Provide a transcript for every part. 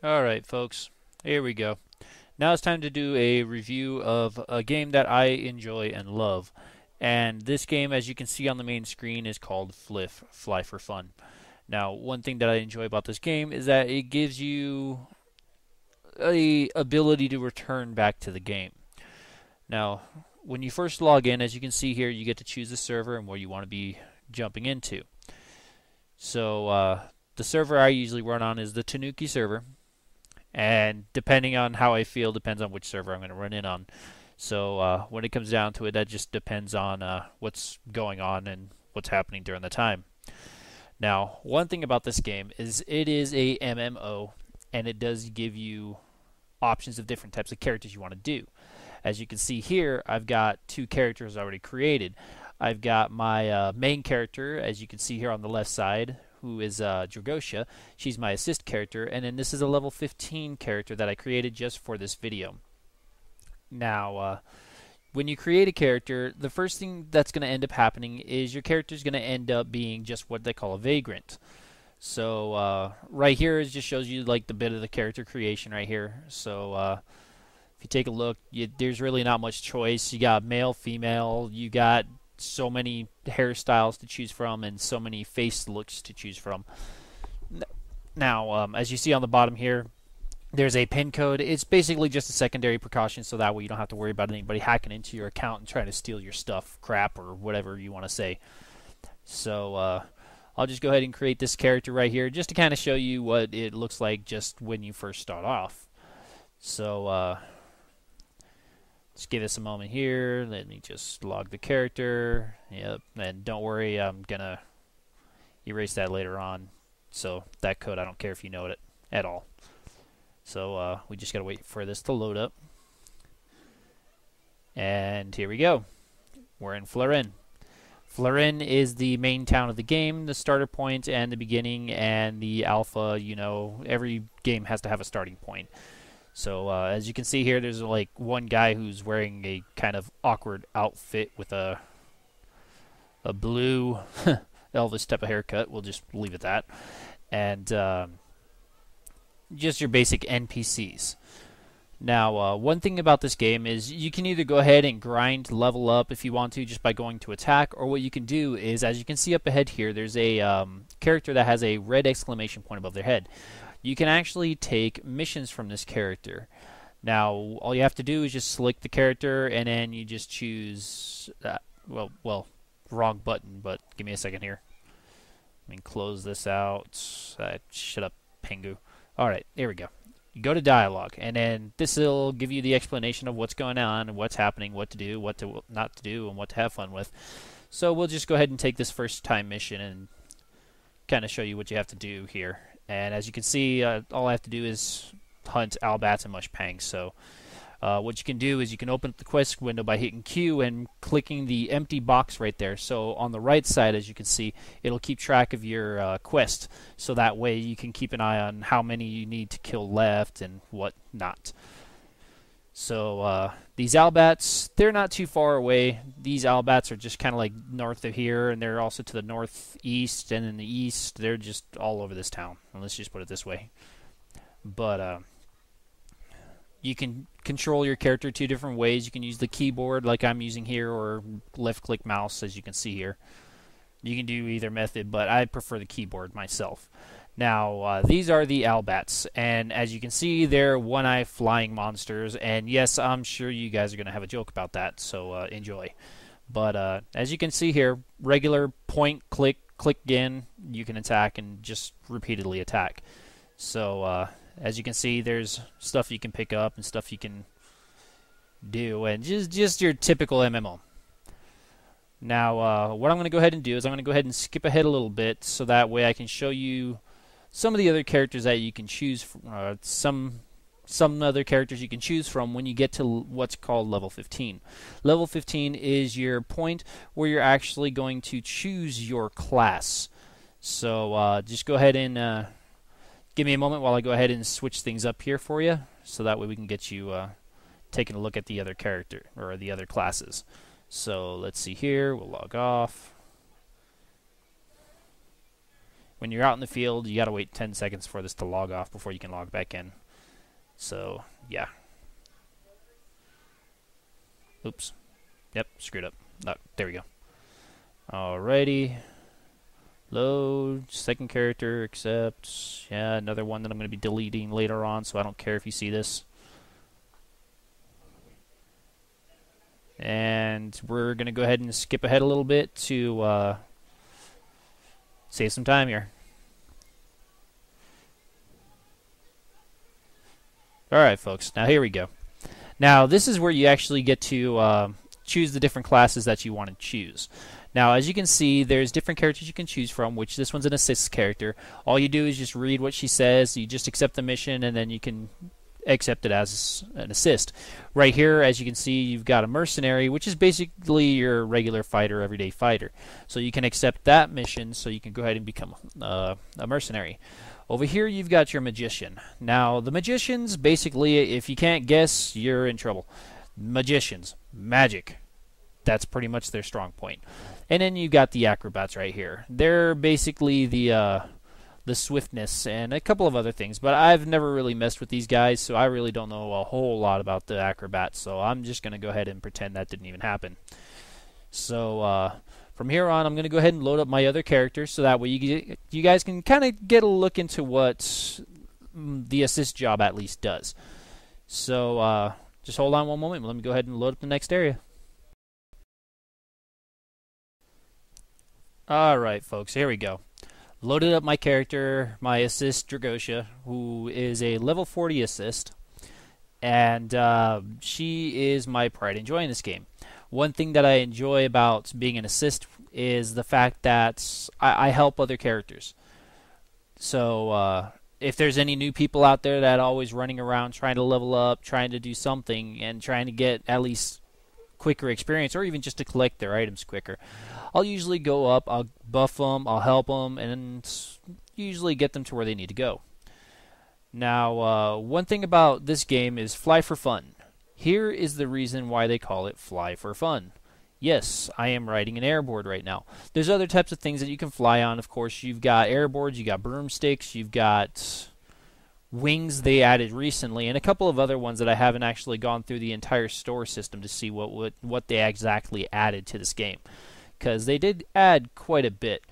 Alright, folks, here we go. Now it's time to do a review of a game that I enjoy and love. And this game, as you can see on the main screen, is called Flyff, Fly for Fun. Now, one thing that I enjoy about this game is that it gives you a ability to return back to the game. Now, when you first log in, as you can see here, you get to choose the server and where you want to be jumping into. So, the server I usually run on is the Tanuki server, and depending on how I feel depends on which server I'm going to run in on. So when it comes down to it, that just depends on what's going on and what's happening during the time. Now, one thing about this game is it is a MMO, and it does give you options of different types of characters you want to do. As you can see here, I've got two characters already created. I've got my main character, as you can see here on the left side, who is Dragosha. She's my assist character, and then this is a level 15 character that I created just for this video. Now, when you create a character, the first thing that's going to end up happening is your character is going to end up being just what they call a vagrant. So right here it just shows you like the bit of the character creation right here. So if you take a look, there's really not much choice. You got male, female, you got so many hairstyles to choose from and so many face looks to choose from. Now, as you see on the bottom here, there's a pin code. It's basically just a secondary precaution so that way you don't have to worry about anybody hacking into your account and trying to steal your stuff, crap, or whatever you want to say. So I'll just go ahead and create this character right here just to kind of show you what it looks like just when you first start off. So just give us a moment here. Let me just log the character. Yep, and don't worry, I'm gonna erase that later on. So that code, I don't care if you know it at all. So we just gotta wait for this to load up. And here we go. We're in Florin. Florin is the main town of the game, the starter point and the beginning and the alpha. You know, every game has to have a starting point. So as you can see here, there's like one guy who's wearing a kind of awkward outfit with a blue Elvis type of haircut. We'll just leave it that. And just your basic NPCs. Now, one thing about this game is you can either go ahead and grind level up if you want to just by going to attack, or what you can do is, as you can see up ahead here, there's a character that has a red exclamation point above their head. You can actually take missions from this character. Now, all you have to do is just select the character, and then you just choose, well, wrong button, but give me a second here. Let me close this out. Shut up, Pengu. Alright, there we go. You go to dialogue, and then this will give you the explanation of what's going on, and what's happening, what to do, what to not to do, and what to have fun with. So we'll just go ahead and take this first time mission and kind of show you what you have to do here. And as you can see, all I have to do is hunt allbats and mushpangs. So what you can do is you can open up the quest window by hitting Q and clicking the empty box right there. So on the right side, as you can see, it'll keep track of your quest. So that way you can keep an eye on how many you need to kill left and what not. So these allbats, they're not too far away. These allbats are just kind of like north of here, and they're also to the northeast, and in the east, they're just all over this town. And let's just put it this way. But you can control your character two different ways. You can use the keyboard like I'm using here, or left-click mouse, as you can see here. You can do either method, but I prefer the keyboard myself. Now, these are the allbats, and as you can see, they're one-eye flying monsters, and yes, I'm sure you guys are going to have a joke about that, so enjoy. But as you can see here, regular point, click, click again, you can attack and just repeatedly attack. So as you can see, there's stuff you can pick up and stuff you can do, and just your typical MMO. Now, what I'm going to go ahead and do is I'm going to go ahead and skip ahead a little bit so that way I can show you some of the other characters that you can choose from, some other characters you can choose from when you get to what's called level 15. Level 15 is your point where you're actually going to choose your class. So just go ahead and give me a moment while I go ahead and switch things up here for you, so that way we can get you taking a look at the other character or the other classes. So let's see here. We'll log off. when you're out in the field, you gotta wait 10 seconds for this to log off before you can log back in. So, yeah. Oops. Yep, screwed up. Oh, there we go. Alrighty. Load, second character, accept. Yeah, another one that I'm going to be deleting later on, so I don't care if you see this. And we're going to go ahead and skip ahead a little bit to save some time here. Alright, folks, now here we go. Now, this is where you actually get to choose the different classes that you want to choose. Now, as you can see, there's different characters you can choose from, which this one's an assist character. All you do is just read what she says, you just accept the mission, and then you can accept it as an assist. Right here, as you can see, you've got a mercenary, which is basically your regular fighter, everyday fighter. So you can accept that mission, so you can go ahead and become a mercenary. Over here, you've got your magician. Now, the magicians, basically, if you can't guess, you're in trouble. Magicians, magic. That's pretty much their strong point. And then you got the acrobats right here. They're basically the swiftness and a couple of other things, but I've never really messed with these guys, so I really don't know a whole lot about the acrobats, so I'm just going to go ahead and pretend that didn't even happen. So from here on, I'm going to go ahead and load up my other characters, so that way you guys can kind of get a look into what the assist job at least does. So just hold on one moment, let me go ahead and load up the next area. Alright, folks, here we go. Loaded up my character, my assist, Dragosha, who is a level 40 assist, and she is my pride and joy in this game. One thing that I enjoy about being an assist is the fact that I help other characters. So if there's any new people out there that are always running around trying to level up, trying to do something, and trying to get at least quicker experience, or even just to collect their items quicker, I'll usually go up, I'll buff them, I'll help them, and usually get them to where they need to go. Now, one thing about this game is fly for fun. Here is the reason why they call it fly for fun. Yes, I am riding an airboard right now. There's other types of things that you can fly on. Of course, you've got airboards, you've got broomsticks, you've got wings they added recently, and a couple of other ones that I haven't actually gone through the entire store system to see what they exactly added to this game, because they did add quite a bit.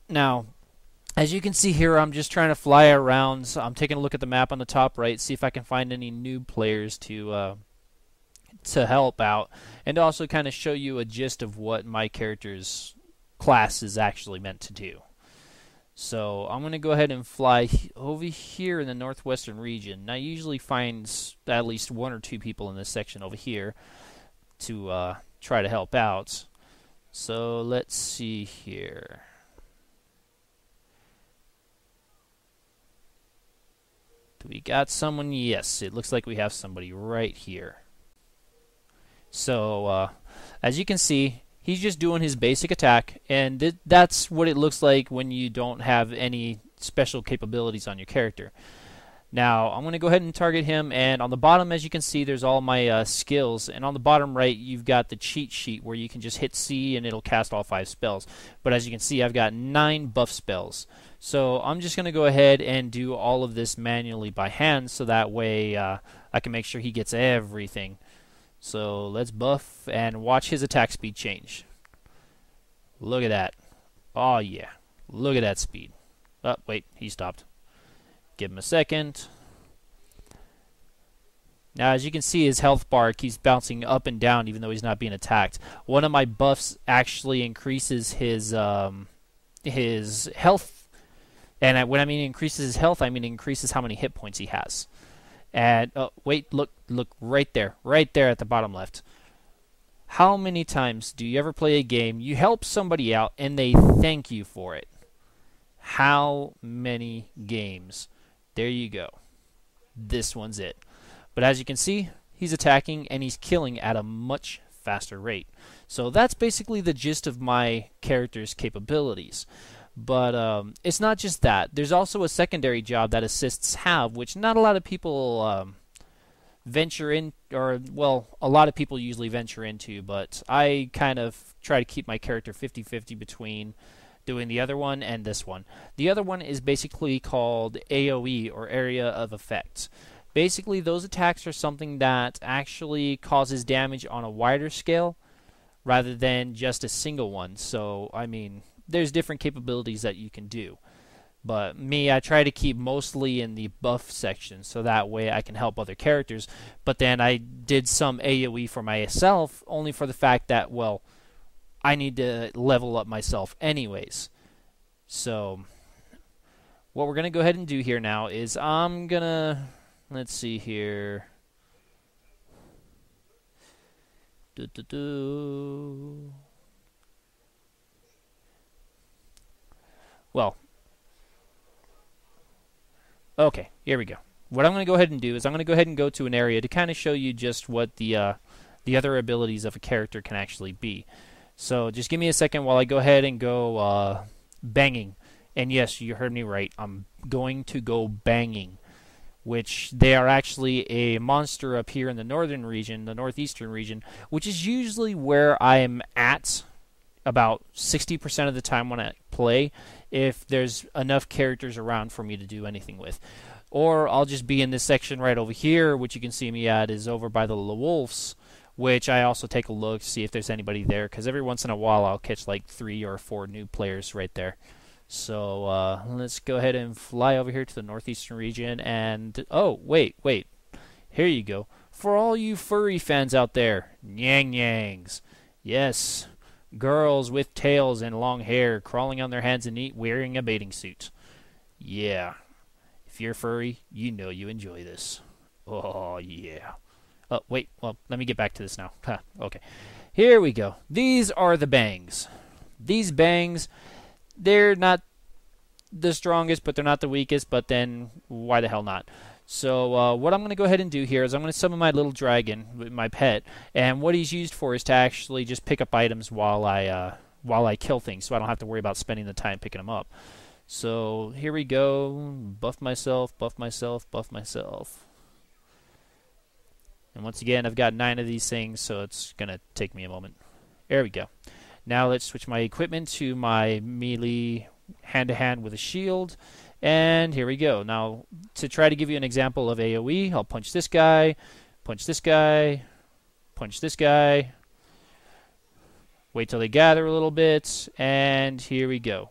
Now, as you can see here, I'm just trying to fly around. So I'm taking a look at the map on the top right, see if I can find any new players to help out, and also kind of show you a gist of what my character's class is actually meant to do. So I'm going to go ahead and fly over here in the northwestern region. Now, I usually find at least one or two people in this section over here to try to help out. So let's see here. Do we got someone? Yes, it looks like we have somebody right here. So as you can see, he's just doing his basic attack, and that's what it looks like when you don't have any special capabilities on your character. Now, I'm going to go ahead and target him, and on the bottom, as you can see, there's all my skills, and on the bottom right, you've got the cheat sheet where you can just hit C and it'll cast all 5 spells. But as you can see, I've got 9 buff spells. So I'm just going to go ahead and do all of this manually by hand, so that way I can make sure he gets everything. So let's buff and watch his attack speed change. Look at that. Oh yeah. Look at that speed. Oh, wait, he stopped. Give him a second. Now, as you can see, his health bar keeps bouncing up and down even though he's not being attacked. One of my buffs actually increases his health. And when I mean increases his health, I mean increases how many hit points he has. And wait, look right there at the bottom left. How many times do you ever play a game, you help somebody out, and they thank you for it? How many games? There you go. This one's it. But as you can see, he's attacking, and he's killing at a much faster rate. So that's basically the gist of my character's capabilities. But it's not just that. There's also a secondary job that assists have, which not a lot of people venture in, or, well, a lot of people usually venture into, but I kind of try to keep my character 50-50 between doing the other one and this one. The other one is basically called AoE, or Area of Effects. Basically, those attacks are something that actually causes damage on a wider scale rather than just a single one. So, I mean, there's different capabilities that you can do. But me, I try to keep mostly in the buff section, so that way I can help other characters. But then I did some AoE for myself, only for the fact that, well, I need to level up myself anyways. So, what we're going to go ahead and do here now is I'm going to, let's see here. Well, okay, here we go. What I'm going to go ahead and do is I'm going to go ahead and go to an area to kind of show you just what the other abilities of a character can actually be. So just give me a second while I go ahead and go banging. And yes, you heard me right. I'm going to go banging, which they are actually a monster up here in the northern region, the northeastern region, which is usually where I am at about 60% of the time when I play, if there's enough characters around for me to do anything with. Or I'll just be in this section right over here, which you can see me at is over by the wolves, which I also take a look to see if there's anybody there, because every once in a while I'll catch like 3 or 4 new players right there. So let's go ahead and fly over here to the northeastern region, and oh, wait, here you go. For all you furry fans out there, nyang nyangs, yes, girls with tails and long hair crawling on their hands and feet wearing a bathing suit. Yeah, if you're furry, you know you enjoy this. Oh yeah. Oh, wait, well, let me get back to this now. Okay, here we go. These are the bangs. These bangs, they're not the strongest, but they're not the weakest, but then why the hell not? So what I'm going to go ahead and do here is I'm going to summon my little dragon, my pet, and what he's used for is to actually just pick up items while I kill things, so I don't have to worry about spending the time picking them up. So here we go. Buff myself, buff myself, buff myself. And once again, I've got 9 of these things, so it's going to take me a moment. There we go. Now let's switch my equipment to my melee hand-to-hand with a shield. And here we go. Now, to try to give you an example of AoE, I'll punch this guy, punch this guy, punch this guy. Wait till they gather a little bit, and here we go.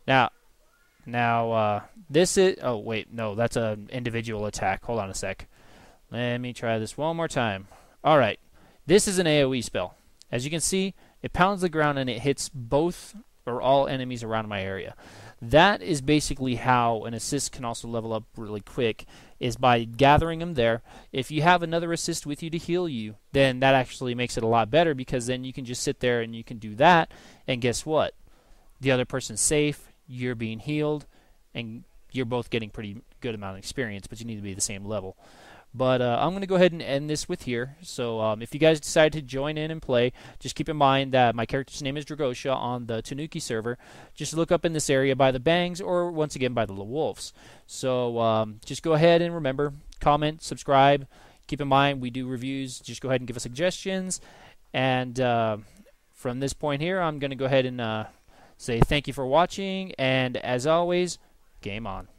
Now, this is... Oh, wait, no, that's an individual attack. Hold on a sec. Let me try this one more time. Alright, this is an AoE spell. As you can see, it pounds the ground and it hits both or all enemies around my area. That is basically how an assist can also level up really quick, is by gathering them there. If you have another assist with you to heal you, then that actually makes it a lot better, because then you can just sit there and you can do that, and guess what? The other person's safe, you're being healed, and you're both getting pretty good amount of experience, but you need to be the same level. But I'm going to go ahead and end this with here. So if you guys decide to join in and play, just keep in mind that my character's name is Dragosha on the Tanuki server. Just look up in this area by the bangs, or once again by the wolves. So just go ahead and remember, comment, subscribe. Keep in mind we do reviews. Just go ahead and give us suggestions. And from this point here, I'm going to go ahead and say thank you for watching. And as always, game on.